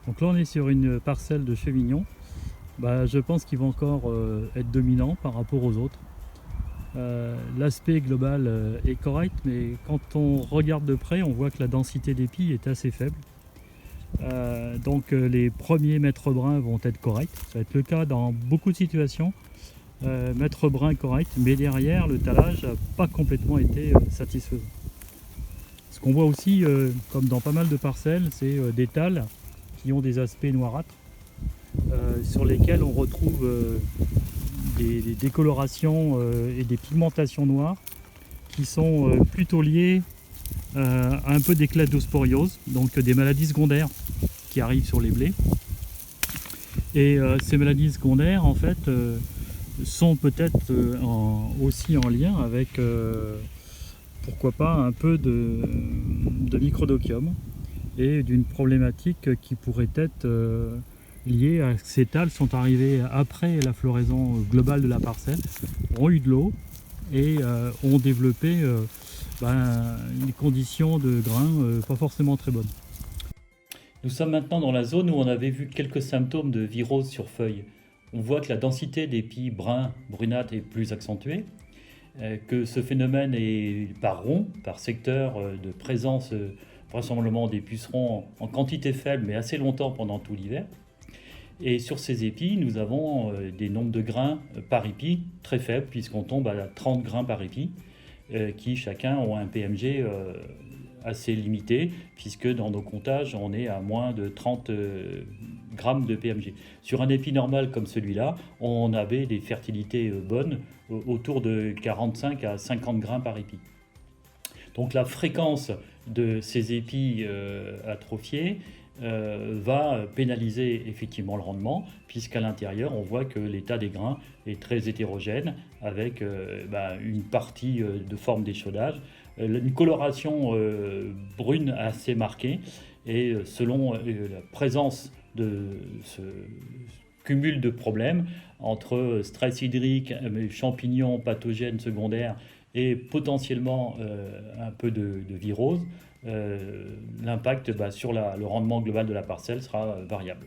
Donc là on est sur une parcelle de chevignons. Je pense qu'il va encore être dominant par rapport aux autres. L'aspect global est correct, mais quand on regarde de près, on voit que la densité d'épis est assez faible. Les premiers mètres bruns vont être corrects. Ça va être le cas dans beaucoup de situations. Mètre brun correct, mais derrière le talage n'a pas complètement été satisfaisant. Ce qu'on voit aussi, comme dans pas mal de parcelles, c'est des tals qui ont des aspects noirâtres, sur lesquels on retrouve des décolorations et des pigmentations noires qui sont plutôt liées à un peu d'éclatosporiose, donc des maladies secondaires qui arrivent sur les blés. Et ces maladies secondaires, en fait, sont peut-être aussi en lien avec, pourquoi pas, un peu de microdochium et d'une problématique qui pourrait être liée à ces tals sont arrivés après la floraison globale de la parcelle, ont eu de l'eau et ont développé des conditions de grains pas forcément très bonnes. Nous sommes maintenant dans la zone où on avait vu quelques symptômes de virose sur feuilles. On voit que la densité d'épis bruns, brunâtres est plus accentuée, que ce phénomène est par rond, par secteur de présence, vraisemblablement des pucerons en quantité faible mais assez longtemps pendant tout l'hiver. Et sur ces épis, nous avons des nombres de grains par épi très faibles, puisqu'on tombe à 30 grains par épi, qui chacun ont un PMG assez limité, puisque dans nos comptages, on est à moins de 30 grammes de PMG. Sur un épi normal comme celui-là, on avait des fertilités bonnes, autour de 45 à 50 grains par épi. Donc la fréquence de ces épis atrophiés va pénaliser effectivement le rendement, puisqu'à l'intérieur on voit que l'état des grains est très hétérogène, avec une partie de forme d'échaudage, une coloration brune assez marquée, et selon la présence de ce cumul de problèmes entre stress hydrique, champignons pathogènes secondaires et potentiellement un peu de virose, l'impact sur le rendement global de la parcelle sera variable.